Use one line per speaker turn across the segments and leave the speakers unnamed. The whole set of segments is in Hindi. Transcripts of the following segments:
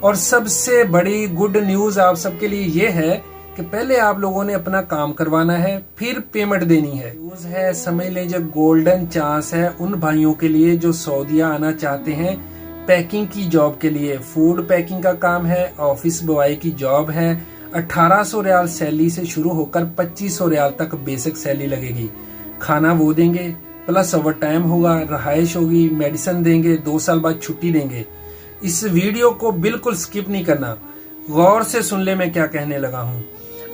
और सबसे बड़ी गुड न्यूज आप सबके लिए ये है कि पहले आप लोगों ने अपना काम करवाना है, फिर पेमेंट देनी है। न्यूज है, समझ लीजिए गोल्डन चांस है उन भाइयों के लिए जो सऊदीया आना चाहते हैं पैकिंग की जॉब के लिए। फूड पैकिंग का काम है, ऑफिस बॉय की जॉब है। 1800 रियाल सैलरी से शुरू होकर 2500 रियाल तक बेसिक सैलरी लगेगी। खाना वो देंगे, प्लस ओवर टाइम होगा, रहाइश होगी, मेडिसिन देंगे, 2 साल बाद छुट्टी देंगे। इस वीडियो को बिल्कुल स्किप नहीं करना, गौर से सुन ले मैं क्या कहने लगा हूँ।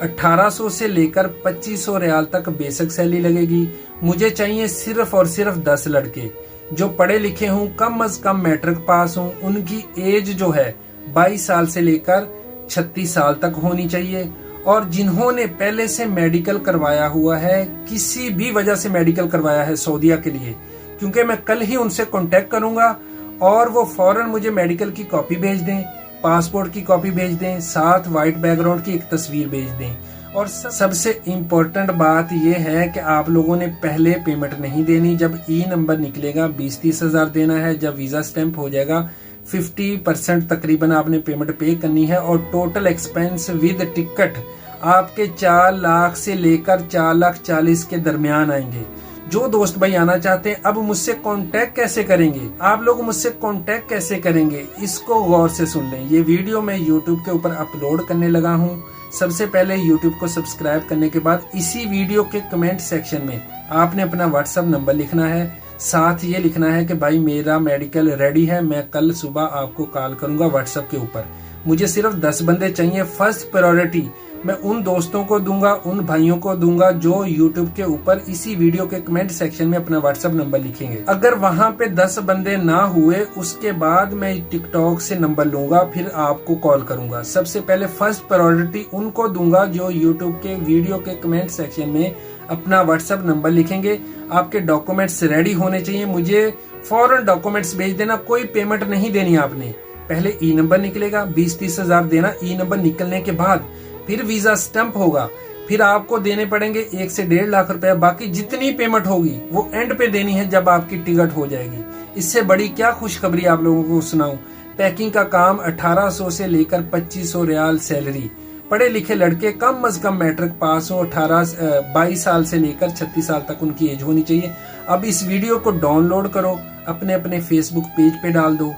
1800 से लेकर 2500 रियाल तक बेसिक सैलरी लगेगी। मुझे चाहिए सिर्फ और सिर्फ 10 लड़के जो पढ़े लिखे हों, कम अज कम मैट्रिक पास हों, उनकी एज जो है 22 साल से लेकर 36 साल तक होनी चाहिए, और जिन्होंने पहले से मेडिकल करवाया हुआ है, किसी भी वजह से मेडिकल करवाया है सऊदीया के लिए, क्योंकि मैं कल ही उनसे कांटेक्ट करूंगा और वो फौरन मुझे मेडिकल की कॉपी भेज दें, पासपोर्ट की कॉपी भेज दें, साथ व्हाइट बैकग्राउंड की एक तस्वीर भेज दें। और सबसे इम्पोर्टेंट बात यह है कि आप लोगों ने पहले पेमेंट नहीं देनी। जब ई नंबर निकलेगा 20-30 हजार देना है, जब वीजा स्टैंप हो जाएगा 50% तकरीबन आपने पेमेंट पे करनी है, और टोटल एक्सपेंस विद टिकट आपके 4 लाख से लेकर 4,40,000 के दरमियान आएंगे। जो दोस्त भाई आना चाहते हैं, अब मुझसे कांटेक्ट कैसे करेंगे, आप लोग मुझसे कांटेक्ट कैसे करेंगे, इसको गौर से सुन लें। ये वीडियो मैं YouTube के ऊपर अपलोड करने लगा हूँ। सबसे पहले YouTube को सब्सक्राइब करने के बाद इसी वीडियो के कमेंट सेक्शन में आपने अपना व्हाट्सएप नंबर लिखना है, साथ ये लिखना है कि भाई मेरा मेडिकल रेडी है, मैं कल सुबह आपको कॉल करूंगा व्हाट्सएप के ऊपर। मुझे सिर्फ 10 बंदे चाहिए। फर्स्ट प्रायोरिटी मैं उन दोस्तों को दूंगा, उन भाइयों को दूंगा जो YouTube के ऊपर इसी वीडियो के कमेंट सेक्शन में अपना व्हाट्सएप नंबर लिखेंगे। अगर वहां पे 10 बंदे ना हुए, उसके बाद मैं टिकटॉक से नंबर लूंगा, फिर आपको कॉल करूंगा। सबसे पहले फर्स्ट प्रायोरिटी उनको दूंगा जो YouTube के वीडियो के कमेंट सेक्शन में अपना व्हाट्सएप नंबर लिखेंगे। आपके डॉक्यूमेंट्स रेडी होने चाहिए, मुझे फौरन डॉक्यूमेंट्स भेज देना, कोई पेमेंट नहीं देनी आपने। पहले ई नंबर निकलेगा, 20-30 हजार देना। ई नंबर निकलने के बाद फिर वीजा स्टैंप होगा, फिर आपको देने पड़ेंगे 1 से 1.5 लाख रुपया। बाकी जितनी पेमेंट होगी वो एंड पे देनी है जब आपकी टिकट हो जाएगी। इससे बड़ी क्या खुशखबरी आप लोगों को सुनाऊं। पैकिंग का काम 1800 से लेकर 2500 रियाल सैलरी। पढ़े लिखे लड़के, कम अज कम मैट्रिक पास हो, 22 साल से लेकर 36 साल तक उनकी एज होनी चाहिए। अब इस वीडियो को डाउनलोड करो, अपने अपने फेसबुक पेज पे डाल दो,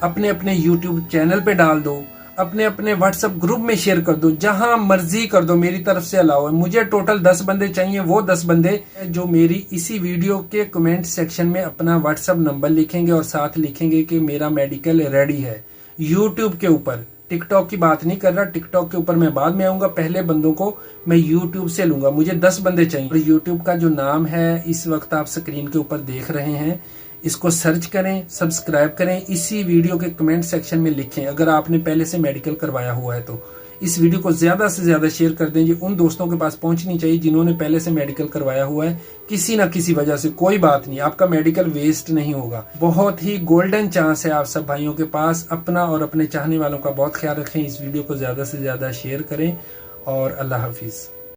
अपने अपने यूट्यूब चैनल पे डाल दो, अपने अपने व्हाट्सएप ग्रुप में शेयर कर दो, जहां मर्जी कर दो, मेरी तरफ से अलाउ है। मुझे टोटल 10 बंदे चाहिए। वो 10 बंदे जो मेरी इसी वीडियो के कमेंट सेक्शन में अपना व्हाट्सएप नंबर लिखेंगे और साथ लिखेंगे कि मेरा मेडिकल रेडी है। यूट्यूब के ऊपर, टिकटॉक की बात नहीं कर रहा, टिकटॉक के ऊपर मैं बाद में आऊंगा, पहले बंदों को मैं यूट्यूब से लूंगा। मुझे 10 बंदे चाहिए। और यूट्यूब का जो नाम है इस वक्त आप स्क्रीन के ऊपर देख रहे हैं, इसको सर्च करें, सब्सक्राइब करें, इसी वीडियो के कमेंट सेक्शन में लिखें अगर आपने पहले से मेडिकल करवाया हुआ है तो। इस वीडियो को ज्यादा से ज्यादा शेयर कर दें, ये उन दोस्तों के पास पहुंचनी चाहिए जिन्होंने पहले से मेडिकल करवाया हुआ है किसी न किसी वजह से। कोई बात नहीं, आपका मेडिकल वेस्ट नहीं होगा। बहुत ही गोल्डन चांस है आप सब भाइयों के पास। अपना और अपने चाहने वालों का बहुत ख्याल रखें। इस वीडियो को ज्यादा से ज्यादा शेयर करें और अल्लाह हाफिज।